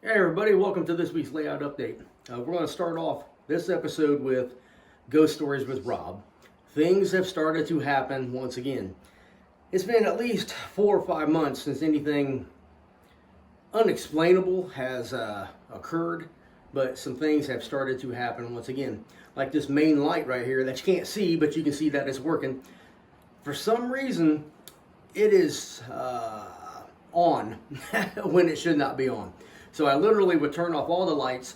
Hey everybody, welcome to this week's layout update. We're going to start off this episode with Ghost Stories with Rob. Things have started to happen once again. It's been at least 4 or 5 months since anything unexplainable has occurred, but some things have started to happen once again. Like this main light right here that you can't see, but you can see that it's working. For some reason, it is on when it should not be on. So I literally would turn off all the lights,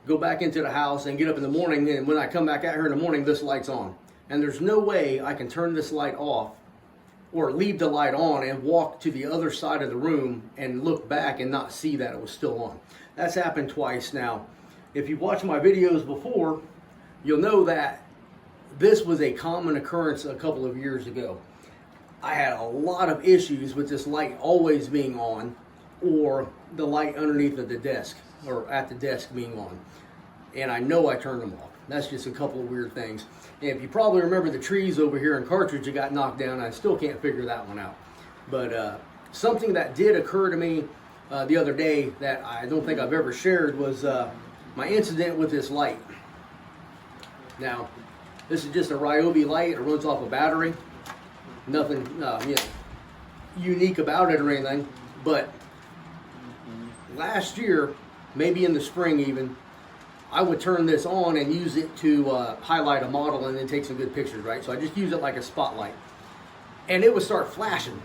go back into the house, and get up in the morning, and when I come back out here in the morning, this light's on. And there's no way I can turn this light off or leave the light on and walk to the other side of the room and look back and not see that it was still on. That's happened twice now. If you've watched my videos before, you'll know that this was a common occurrence a couple of years ago. I had a lot of issues with this light always being on, or the light underneath of the desk or at the desk being on, and I know I turned them off. That's just a couple of weird things. And if you probably remember the trees over here in Cartridge that got knocked down, I still can't figure that one out. But something that did occur to me the other day that I don't think I've ever shared was my incident with this light. Now, this is just a Ryobi light. It runs off a battery. Nothing unique about it or anything, but last year, maybe in the spring even, I would turn this on and use it to highlight a model and then take some good pictures, right? So I just use it like a spotlight. And it would start flashing.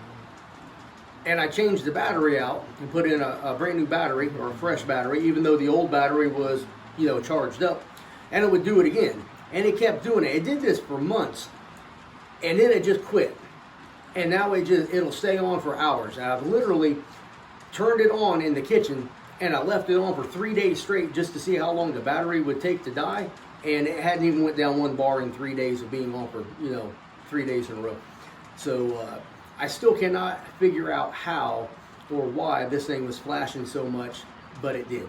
And I changed the battery out and put in a brand new battery, or a fresh battery, even though the old battery was, charged up. And it would do it again. And it kept doing it. It did this for months. And then it just quit. And now it'll stay on for hours. And I've literally turned it on in the kitchen, and I left it on for 3 days straight just to see how long the battery would take to die, and it hadn't even went down 1 bar in 3 days of being on for 3 days in a row. So I still cannot figure out how or why this thing was flashing so much, but it did.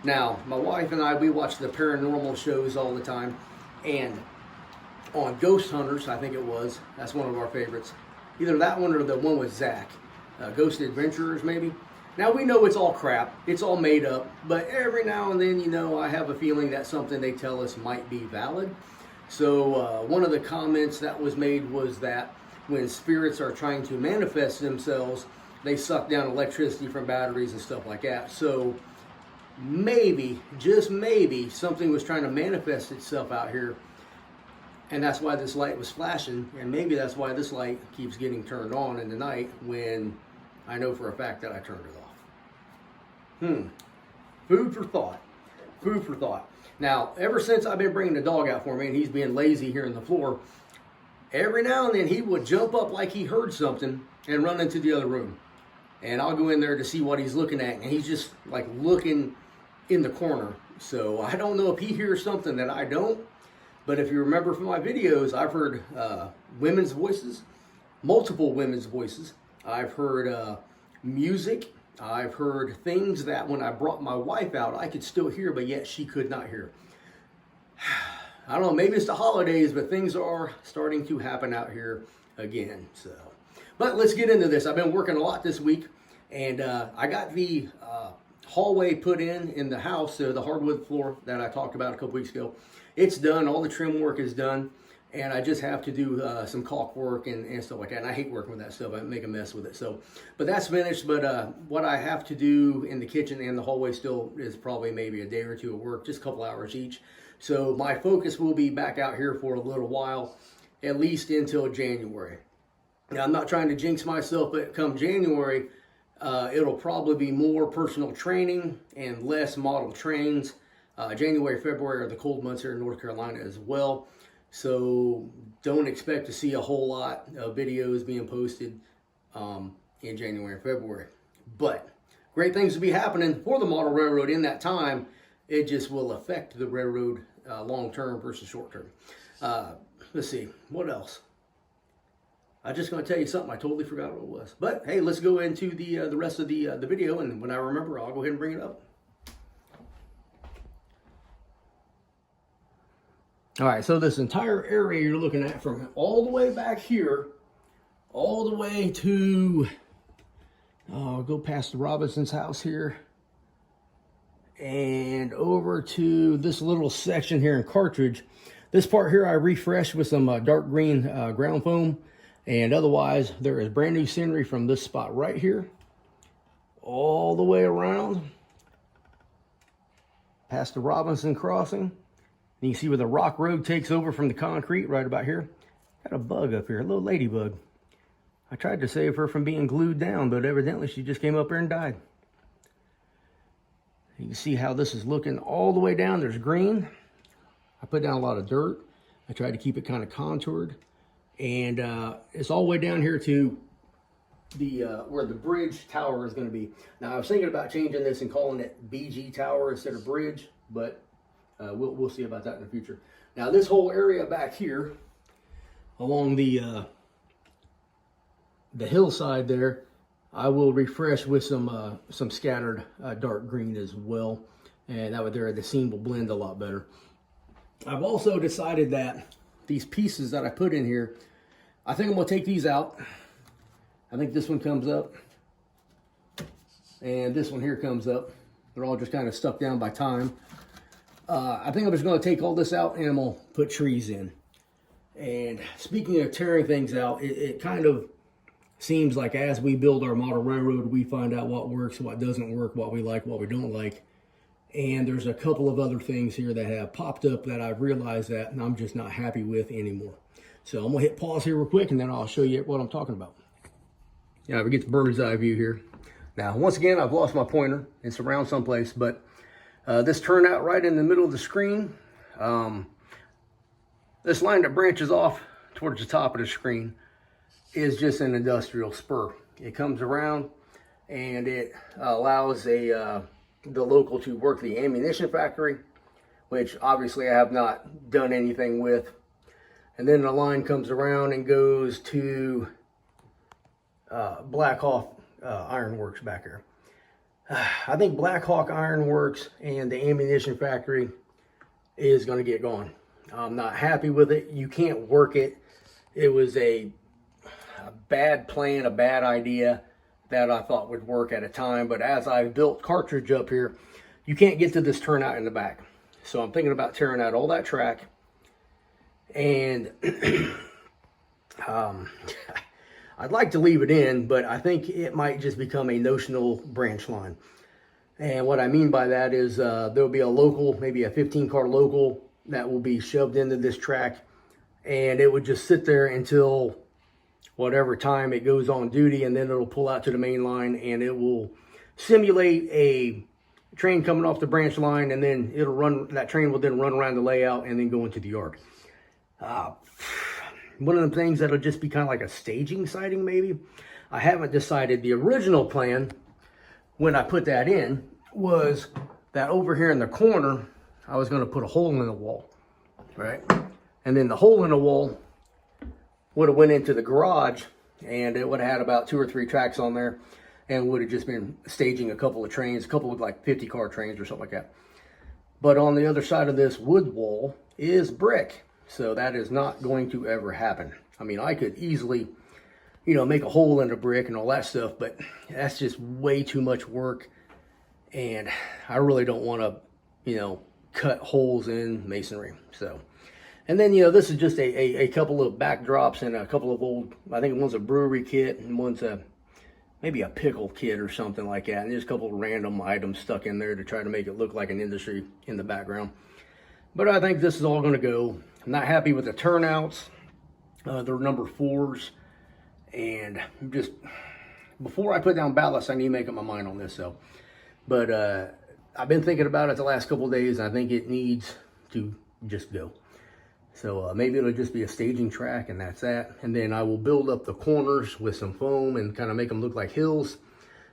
Now, my wife and I, we watch the paranormal shows all the time, and on Ghost Hunters, I think it was, that's one of our favorites, either that one or the one with Zach, Ghost Adventurers maybe. Now, we know it's all crap, it's all made up, but every now and then, I have a feeling that something they tell us might be valid. So one of the comments that was made was that when spirits are trying to manifest themselves, they suck down electricity from batteries and stuff like that. So maybe, just maybe, something was trying to manifest itself out here, and that's why this light was flashing, and maybe that's why this light keeps getting turned on in the night when I know for a fact that I turned it off. Food for thought. Food for thought. Now, ever since I've been bringing the dog out for me, and he's being lazy here on the floor, every now and then he would jump up like he heard something and run into the other room. And I'll go in there to see what he's looking at, and he's just like looking in the corner. So I don't know if he hears something that I don't, but if you remember from my videos, I've heard women's voices, multiple women's voices. I've heard music. I've heard things that when I brought my wife out, I could still hear, but yet she could not hear. I don't know, maybe it's the holidays, but things are starting to happen out here again. But let's get into this. I've been working a lot this week, and I got the hallway put in the house, the hardwood floor that I talked about a couple weeks ago. It's done. All the trim work is done. And I just have to do some caulk work and stuff like that. And I hate working with that stuff. I make a mess with it. But that's finished. But what I have to do in the kitchen and the hallway still is probably maybe a day or two of work, just a couple hours each. So my focus will be back out here for a little while, at least until January. Now, I'm not trying to jinx myself, but come January, it'll probably be more personal training and less model trains. January, February are the cold months here in North Carolina as well. So don't expect to see a whole lot of videos being posted in January and February. But great things will be happening for the model railroad in that time. It just will affect the railroad long term versus short term. Let's see, what else? I'm just going to tell you something. I totally forgot what it was. But hey, let's go into the rest of the video, and when I remember, I'll go ahead and bring it up. All right, so this entire area you're looking at from all the way back here, all the way to, go past the Robinson's house here. and over to this little section here in cartridge. This part here I refreshed with some dark green ground foam, and otherwise there is brand new scenery from this spot right here all the way around past the Robinson crossing. And you can see where the rock road takes over from the concrete right about here. Got a bug up here, a little ladybug. I tried to save her from being glued down, but evidently she just came up here and died. You can see how this is looking all the way down. There's green. I put down a lot of dirt. I tried to keep it kind of contoured. And it's all the way down here to the where the bridge tower is going to be. Now, I was thinking about changing this and calling it BG Tower instead of bridge, but we'll see about that in the future. Now, this whole area back here along the hillside there, I will refresh with some scattered dark green as well, and that way there the scene will blend a lot better. I've also decided that these pieces that I put in here, I think I'm gonna take these out. I think this one comes up, and this one here comes up. They're all just kind of stuck down by time. I think I'm just gonna take all this out and I'm gonna put trees in. And speaking of tearing things out, it kind of seems like as we build our model railroad, we find out what works, what doesn't work, what we like, what we don't like. And there's a couple of other things here that have popped up that I've realized that I'm just not happy with anymore. So I'm gonna hit pause here real quick and then I'll show you what I'm talking about. Yeah, we get the bird's eye view here. Now, once again, I've lost my pointer. It's around someplace, but this turned out right in the middle of the screen. This line that branches off towards the top of the screen is just an industrial spur. It comes around and it allows the local to work the ammunition factory, which obviously I have not done anything with. And then the line comes around and goes to Black Hawk Ironworks back here. I think Black Hawk Ironworks and the ammunition factory is going to get gone. I'm not happy with it. You can't work it. It was a bad plan, a bad idea that I thought would work at a time, but as I built cartridge up here, you can't get to this turnout in the back. So I'm thinking about tearing out all that track, and I'd like to leave it in, but I think it might just become a notional branch line. And what I mean by that is there'll be a local, maybe a 15-car local that will be shoved into this track, and it would just sit there until whatever time it goes on duty, and then it'll pull out to the main line and it will simulate a train coming off the branch line, and then it'll run, that train will then run around the layout and then go into the yard. One of the things that'll just be kind of like a staging siding maybe. I haven't decided. The original plan when I put that in was that over here in the corner I was going to put a hole in the wall, right? And then the hole in the wall would have went into the garage, and it would have had about 2 or 3 tracks on there, and would have just been staging a couple of trains, a couple of like 50-car trains or something like that. But on the other side of this wood wall is brick, so that is not going to ever happen. I mean, I could easily, you know, make a hole in the brick and all that stuff, but that's just way too much work, and I really don't want to, you know, cut holes in masonry. So, and then, you know, this is just a couple of backdrops and a couple of old, I think one's a brewery kit and one's a maybe a pickle kit or something like that, and there's a couple of random items stuck in there to try to make it look like an industry in the background. But I think this is all going to go. I'm not happy with the turnouts. They're number 4s, and just before I put down ballast, I need to make up my mind on this. So, but I've been thinking about it the last couple of days, and I think it needs to just go. So maybe it'll just be a staging track, and that's that. And then I will build up the corners with some foam and kind of make them look like hills.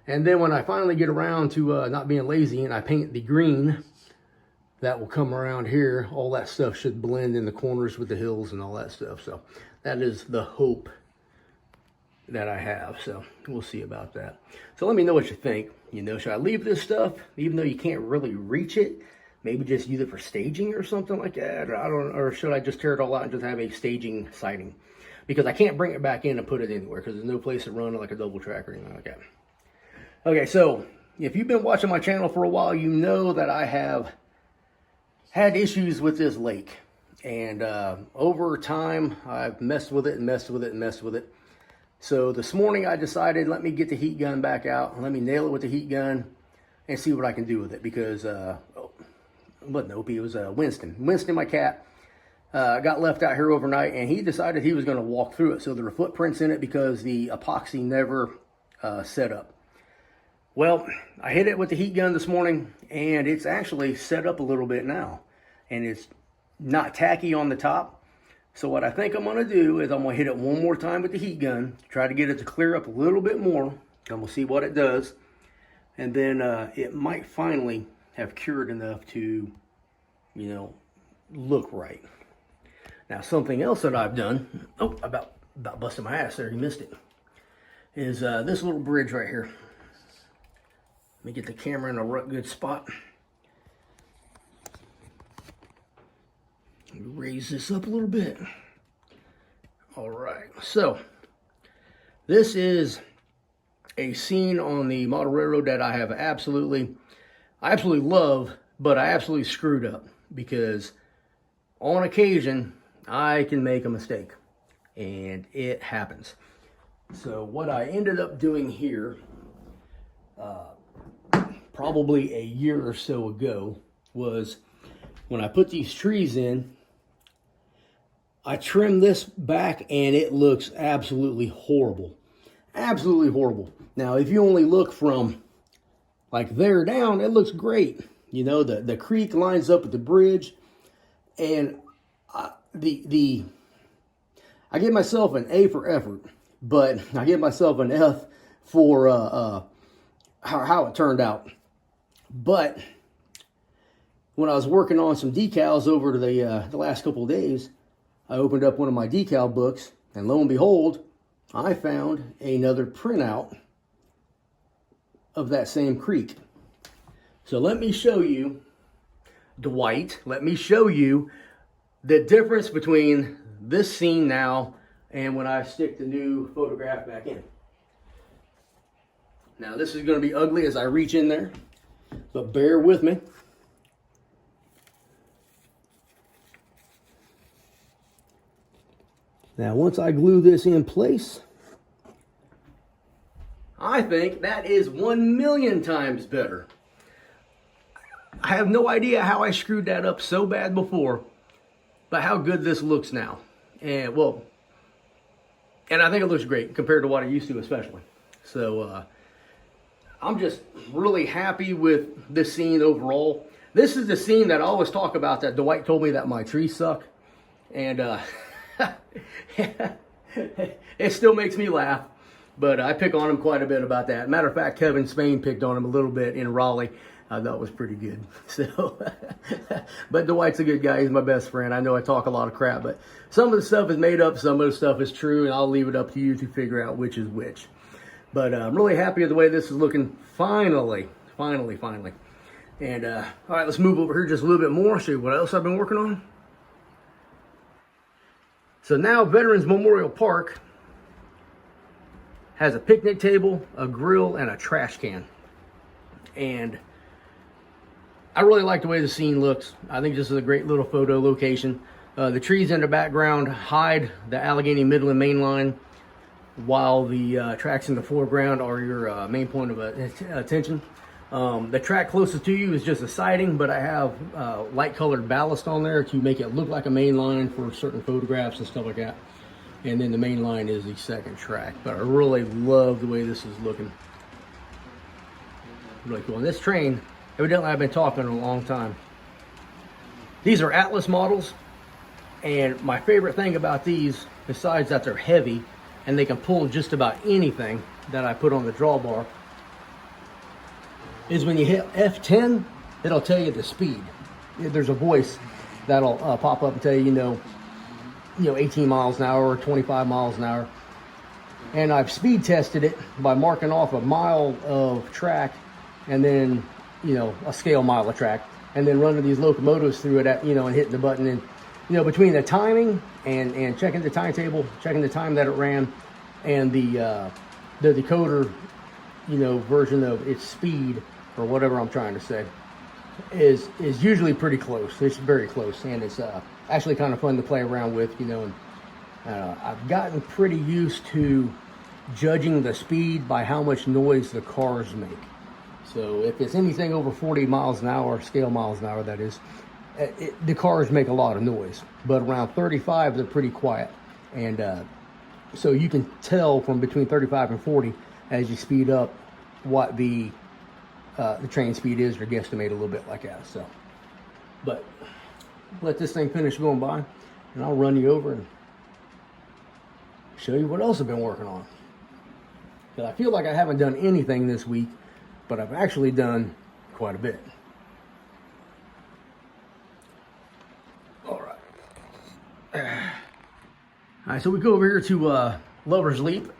And then when I finally get around to not being lazy and I paint the green that will come around here, all that stuff should blend in the corners with the hills and all that stuff. So that is the hope that I have. So we'll see about that. So let me know what you think. You know, should I leave this stuff, even though you can't really reach it? Maybe just use it for staging or something like that. Or should I just tear it all out and just have a staging siding? Because I can't bring it back in and put it anywhere because there's no place to run like a double track or anything like that. Okay, so if you've been watching my channel for a while, you know that I have had issues with this lake. And over time, I've messed with it and messed with it and messed with it. So this morning I decided, let me get the heat gun back out. Let me nail it with the heat gun and see what I can do with it. Because, it wasn't Opie, it was Winston. Winston, my cat, got left out here overnight, and he decided he was going to walk through it. So there were footprints in it because the epoxy never set up. Well, I hit it with the heat gun this morning, and it's actually set up a little bit now. And it's not tacky on the top. So what I think I'm going to do is I'm going to hit it one more time with the heat gun, try to get it to clear up a little bit more, and we'll see what it does. And then it might finally have cured enough to, you know, look right. Now, something else that I've done, about busting my ass there, you missed it, is this little bridge right here. Let me get the camera in a good spot. Raise this up a little bit. All right, so this is a scene on the model railroad that I have absolutely love, but I absolutely screwed up because on occasion I can make a mistake, and it happens. So what I ended up doing here, probably a year or so ago, was when I put these trees in, I trimmed this back, and it looks absolutely horrible. Absolutely horrible. Now, if you only look from like there down, it looks great. You know, the creek lines up with the bridge, and I give myself an A for effort, but I give myself an F for how it turned out. But when I was working on some decals over the last couple of days, I opened up one of my decal books, and lo and behold, I found another printout of that same creek. So let me show you, Dwight, let me show you the difference between this scene now and when I stick the new photograph back in. Now, this is going to be ugly as I reach in there, but bear with me. Now, once I glue this in place, I think that is 1,000,000 times better. I have no idea how I screwed that up so bad before, but how good this looks now. And well, and I think it looks great compared to what I used to, especially. So I'm just really happy with this scene overall. This is the scene that I always talk about, that Dwight told me that my trees suck. And it still makes me laugh, but I pick on him quite a bit about that. Matter of fact, Kevin Spain picked on him a little bit in Raleigh. I thought it was pretty good. So, but Dwight's a good guy. He's my best friend. I know I talk a lot of crap, but some of the stuff is made up, some of the stuff is true, and I'll leave it up to you to figure out which is which. But I'm really happy with the way this is looking. Finally. And all right, let's move over here just a little bit more, see what else I've been working on. So now Veterans Memorial Park has a picnic table, a grill, and a trash can. And I really like the way the scene looks. I think this is a great little photo location. The trees in the background hide the Allegheny Midland main line, while the tracks in the foreground are your main point of attention. The track closest to you is just a siding, but I have light colored ballast on there to make it look like a main line for certain photographs and stuff like that. And then the main line is the second track. But I really love the way this is looking. Really cool. And this train, evidently I've been talking a long time. These are Atlas models, and my favorite thing about these, besides that they're heavy and they can pull just about anything that I put on the drawbar, is when you hit F10, it'll tell you the speed. There's a voice that'll pop up and tell you, you know, 18 miles an hour or 25 miles an hour. And I've speed tested it by marking off a mile of track, and then, you know, a scale mile of track, and then running these locomotives through it at, you know, and hitting the button. And, you know, between the timing and checking the timetable, checking the time that it ran, and the decoder version of its speed, or whatever I'm trying to say, is usually pretty close. It's very close, and it's actually kind of fun to play around with, and I've gotten pretty used to judging the speed by how much noise the cars make. So if it's anything over 40 miles an hour, scale miles an hour that is, the cars make a lot of noise. But around 35, they're pretty quiet. And so you can tell from between 35 and 40 as you speed up what the train speed is, or guesstimate a little bit like that. So, but let this thing finish going by, and I'll run you over and show you what else I've been working on. Because I feel like I haven't done anything this week, but I've actually done quite a bit. All right, so we go over here to Lover's Leap.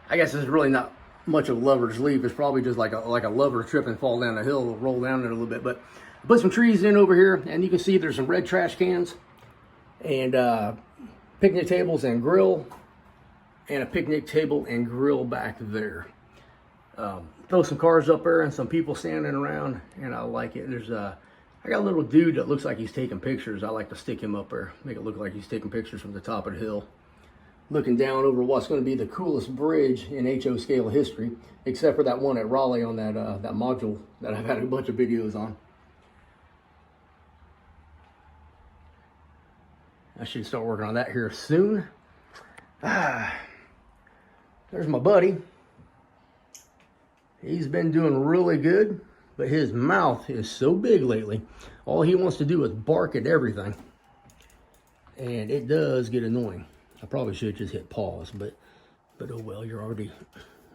I guess it's really not much of a Lover's Leap. It's probably just like a lover trip and fall down a hill, roll down it a little bit. But I put some trees in over here, and you can see there's some red trash cans and picnic tables and grill, and a picnic table and grill back there. Throw some cars up there and some people standing around, and I like it. I got a little dude that looks like he's taking pictures. I like to stick him up there, make it look like he's taking pictures from the top of the hill, looking down over what's going to be the coolest bridge in HO scale history, except for that one at Raleigh on that module that I've had a bunch of videos on. I should start working on that here soon. There's my buddy. He's been doing really good, but his mouth is so big lately. All he wants to do is bark at everything. And it does get annoying. I probably should just hit pause, but oh well, you're already...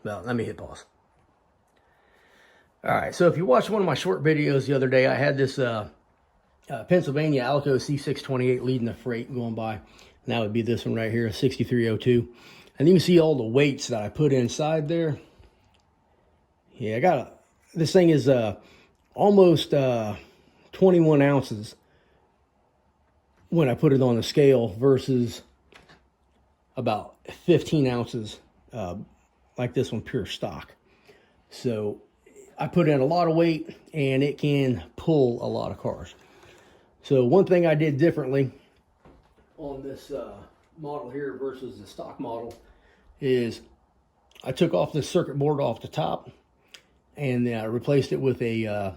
Well, let me hit pause. All right, so if you watched one of my short videos the other day, I had this Pennsylvania Alco C628 leading the freight going by. And that would be this one right here, 6302. And you can see all the weights that I put inside there. Yeah, this thing is almost 21 ounces when I put it on the scale versus about 15 ounces like this one, pure stock. So I put in a lot of weight, and it can pull a lot of cars. So one thing I did differently on this model here versus the stock model is I took off the circuit board off the top, and then I replaced it with a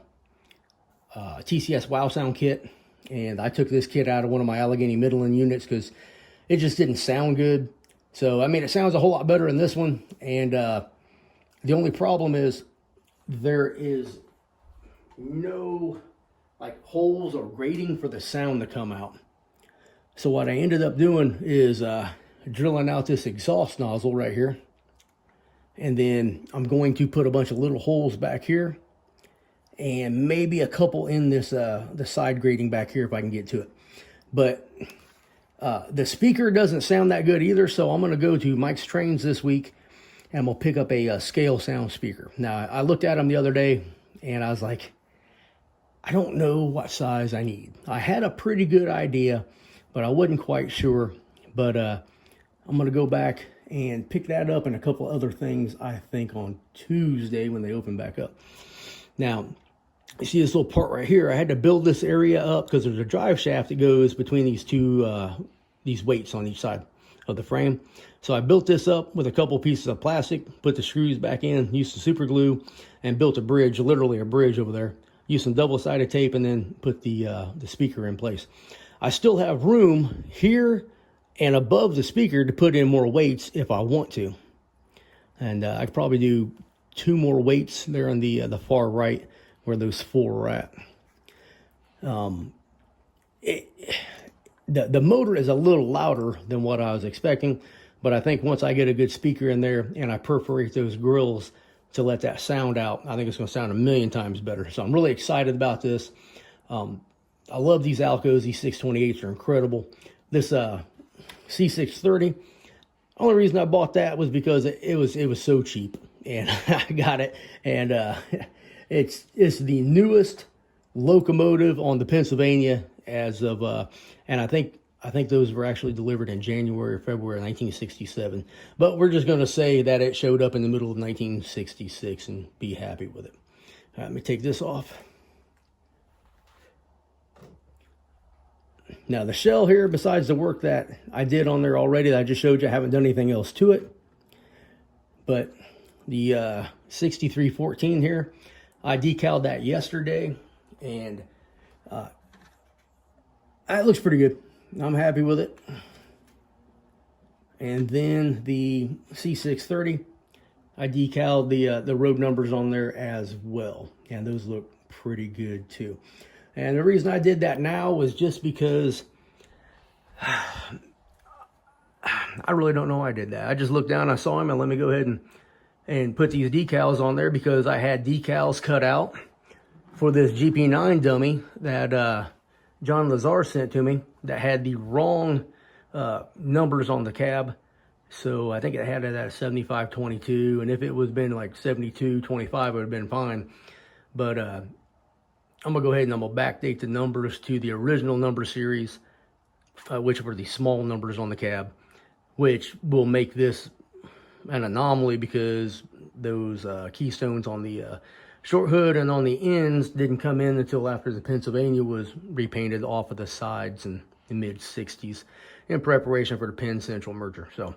TCS Wow Sound kit. And I took this kit out of one of my Allegheny Midland units because it just didn't sound good. So, I mean, it sounds a whole lot better in this one. And the only problem is there is no holes or grating for the sound to come out. So what I ended up doing is drilling out this exhaust nozzle right here. And then I'm going to put a bunch of little holes back here, and maybe a couple in this the side grating back here if I can get to it. But the speaker doesn't sound that good either, so I'm going to go to Mike's Trains this week, and we'll pick up a scale sound speaker. Now, I looked at them the other day, and I was like, I don't know what size I need. I had a pretty good idea, but I wasn't quite sure. But I'm going to go back and pick that up and a couple other things, I think, on Tuesday when they open back up. Now, you see this little part right here? I had to build this area up because there's a drive shaft that goes between these two, these weights on each side of the frame. So I built this up with a couple pieces of plastic, put the screws back in, used some super glue, and built a bridge, literally a bridge over there. Used some double-sided tape, and then put the speaker in place. I still have room here and above the speaker to put in more weights if I want to. And I could probably do 2 more weights there on the far right where those 4 are at. The motor is a little louder than what I was expecting, but I think once I get a good speaker in there and I perforate those grills to let that sound out, I think it's going to sound a million times better. So I'm really excited about this. I love these Alcos. These 628s are incredible. This C630, only reason I bought that was because it was so cheap, and I got it. And it's the newest locomotive on the Pennsylvania as of, and I think I think those were actually delivered in January or February of 1967. But we're just going to say that it showed up in the middle of 1966 and be happy with it. Let me take this off. Now the shell here, besides the work that I did on there already that I just showed you, I haven't done anything else to it. But the 6314 here, I decaled that yesterday, and it looks pretty good. I'm happy with it. And then the C630, I decaled the road numbers on there as well, and those look pretty good too. And the reason I did that now was just because I really don't know why I did that. I just looked down, I saw him, and let me go ahead and put these decals on there, because I had decals cut out for this GP9 dummy that John Lazar sent to me that had the wrong numbers on the cab. So I think it had it at 7522, and if it was been like 7225, it would have been fine. But I'm gonna go ahead and I'm gonna backdate the numbers to the original number series, which were the small numbers on the cab, which will make this an anomaly because those keystones on the short hood and on the ends didn't come in until after the Pennsylvania was repainted off of the sides in the mid-60s in preparation for the Penn Central merger. So,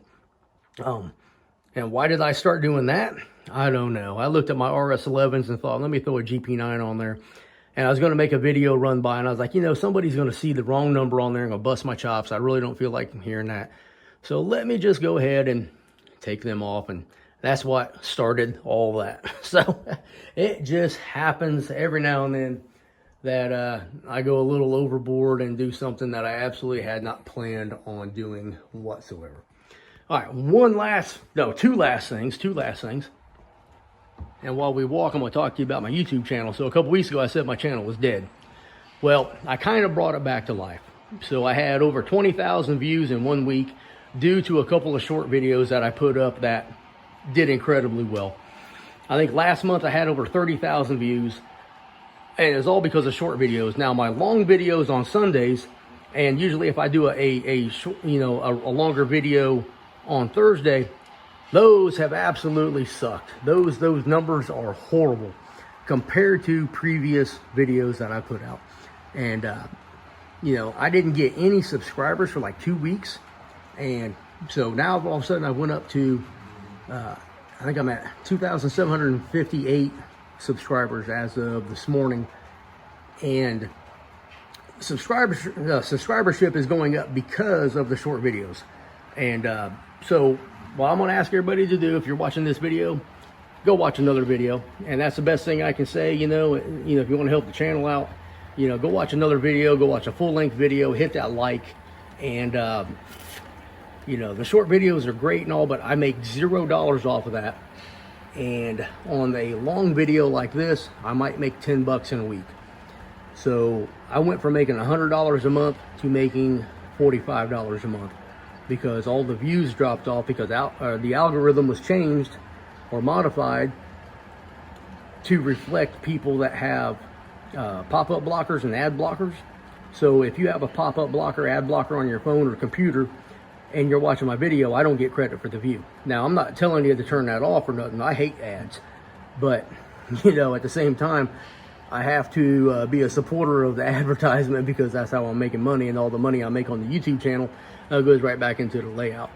and why did I start doing that? I don't know. I looked at my RS11s and thought, let me throw a GP9 on there. And I was going to make a video run by, and I was like, you know, somebody's going to see the wrong number on there and going to bust my chops. I really don't feel like hearing that. So let me just go ahead and take them off, and that's what started all that. So it just happens every now and then that I go a little overboard and do something that I absolutely had not planned on doing whatsoever. All right, two last things. And while we walk, I'm going to talk to you about my YouTube channel. So a couple weeks ago, I said my channel was dead. Well, I kind of brought it back to life. So I had over 20,000 views in 1 week due to a couple of short videos that I put up that did incredibly well. I think last month I had over 30,000 views, and it's all because of short videos. Now my long videos on Sundays, and usually if I do a longer video on Thursday, those have absolutely sucked. Those numbers are horrible compared to previous videos that I put out. And I didn't get any subscribers for like 2 weeks, and so now all of a sudden I went up to I think I'm at 2,758 subscribers as of this morning, and subscribership is going up because of the short videos. And so what I'm going to ask everybody to do, if you're watching this video, go watch another video. And that's the best thing I can say. If you want to help the channel out, go watch another video, go watch a full-length video, hit that like. And the short videos are great and all, but I make $0 off of that. And on a long video like this, I might make 10 bucks in a week. So I went from making $100 a month to making $45 a month, because all the views dropped off because the algorithm was changed or modified to reflect people that have pop-up blockers and ad blockers. So if you have a pop-up blocker, ad blocker on your phone or computer, and you're watching my video, I don't get credit for the view. Now, I'm not telling you to turn that off or nothing. I hate ads. But, at the same time, I have to be a supporter of the advertisement, because that's how I'm making money, and all the money I make on the YouTube channel goes right back into the layout.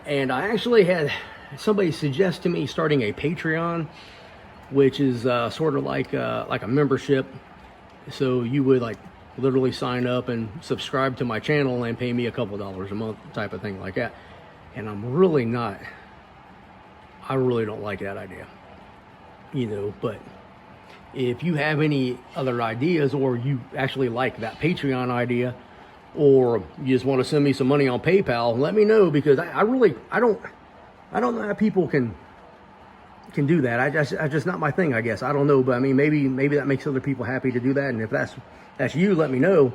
And I actually had somebody suggest to me starting a Patreon, which is sort of like a membership. So you would literally sign up and subscribe to my channel and pay me a couple dollars a month type of thing like that. And I really don't like that idea, but if you have any other ideas, or you actually like that Patreon idea, or you just want to send me some money on PayPal, let me know, because I don't know how people can do that. I just not my thing, I guess. I don't know, but I mean, maybe that makes other people happy to do that. And if that's you, let me know,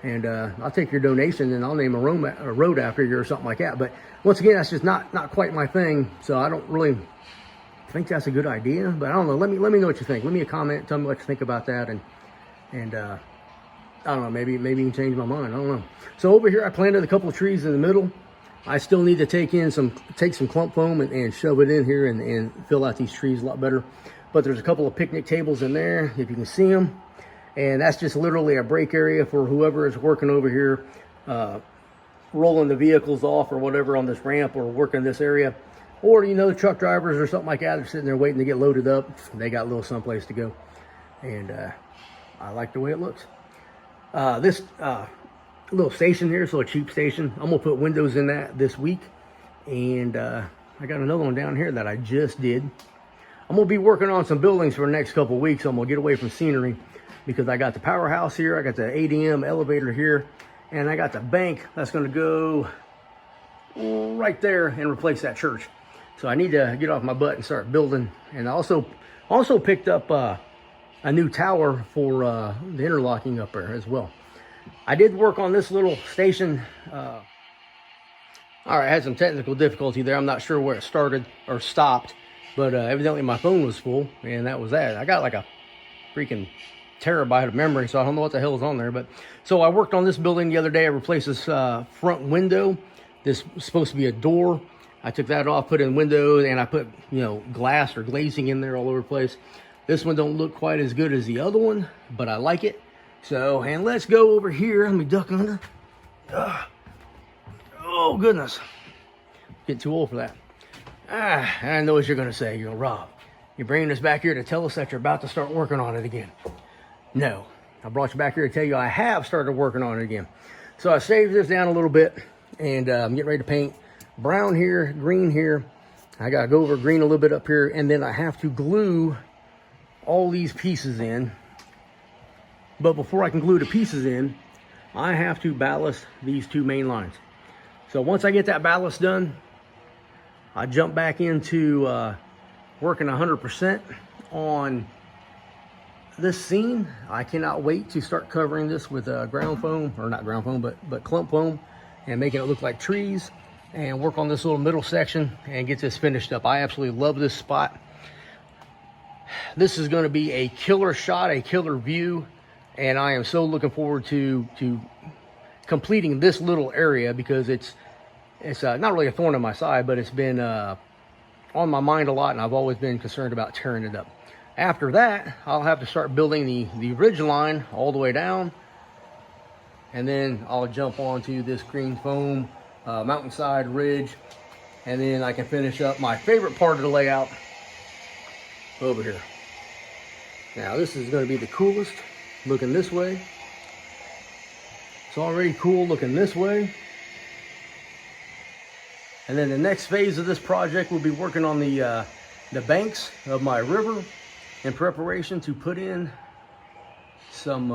and I'll take your donation, and I'll name a road after you or something like that. But once again, that's just not quite my thing, so I don't really think that's a good idea. But I don't know. Let me know what you think. Leave me a comment. Tell me what you think about that, and I don't know, maybe you can change my mind. I don't know. So over here, I planted a couple of trees in the middle. I still need to take some clump foam and shove it in here and fill out these trees a lot better. But there's a couple of picnic tables in there, if you can see them. And that's just literally a break area for whoever is working over here, rolling the vehicles off or whatever on this ramp or working this area. Or, you know, the truck drivers or something like that, they're sitting there waiting to get loaded up. They got a little someplace to go. And I like the way it looks. This little station here, so a cheap station. I'm gonna put windows in that this week. And I got another one down here that I just did. I'm gonna be working on some buildings for the next couple of weeks. So I'm gonna get away from scenery because I got the powerhouse here, I got the ADM elevator here, and I got the bank that's gonna go right there and replace that church. So I need to get off my butt and start building. And I also picked up a new tower for the interlocking up there as well. I did work on this little station. All right, I had some technical difficulty there. I'm not sure where it started or stopped, but evidently my phone was full, and that was that. I got like a freaking terabyte of memory, so I don't know what the hell is on there. But so I worked on this building the other day. I replaced this front window. This was supposed to be a door. I took that off, put in windows, and I put, you know, glass or glazing in there all over the place. This one don't look quite as good as the other one, but I like it. So, and let's go over here. Let me duck under. Oh, goodness. Getting too old for that. I know what you're going to say. You're Rob, you're bringing us back here to tell us that you're about to start working on it again. No, I brought you back here to tell you I have started working on it again. So I saved this down a little bit, and I'm getting ready to paint brown here, green here. I got to go over green a little bit up here, and then I have to glue all these pieces in. But before I can glue the pieces in, I have to ballast these two main lines. So once I get that ballast done, I jump back into working 100% on this scene. I cannot wait to start covering this with ground foam, or not ground foam, but clump foam, and making it look like trees, and work on this little middle section and get this finished up. I absolutely love this spot. This is going to be a killer shot, a killer view, and I am so looking forward to completing this little area, because it's not really a thorn in my side, but it's been on my mind a lot, and I've always been concerned about tearing it up. After that, I'll have to start building the ridge line all the way down, and then I'll jump onto this green foam mountainside ridge, and then I can finish up my favorite part of the layout over here. Now this is going to be the coolest, looking this way. It's already cool looking this way. And then the next phase of this project will be working on the banks of my river in preparation to put in some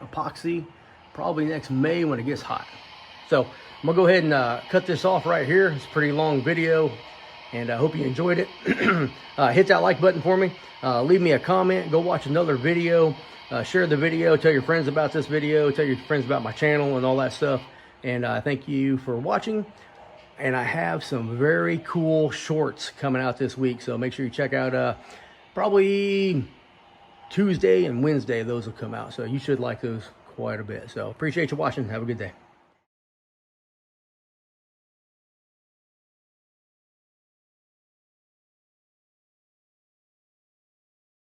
epoxy probably next May when it gets hot. So I'm gonna go ahead and cut this off right here. It's a pretty long video, and I hope you enjoyed it. Hit that like button for me. Leave me a comment. Go watch another video. Share the video. Tell your friends about this video. Tell your friends about my channel and all that stuff. And thank you for watching. And I have some very cool shorts coming out this week, so make sure you check out probably Tuesday and Wednesday. Those will come out, so you should like those quite a bit. So appreciate you watching. Have a good day.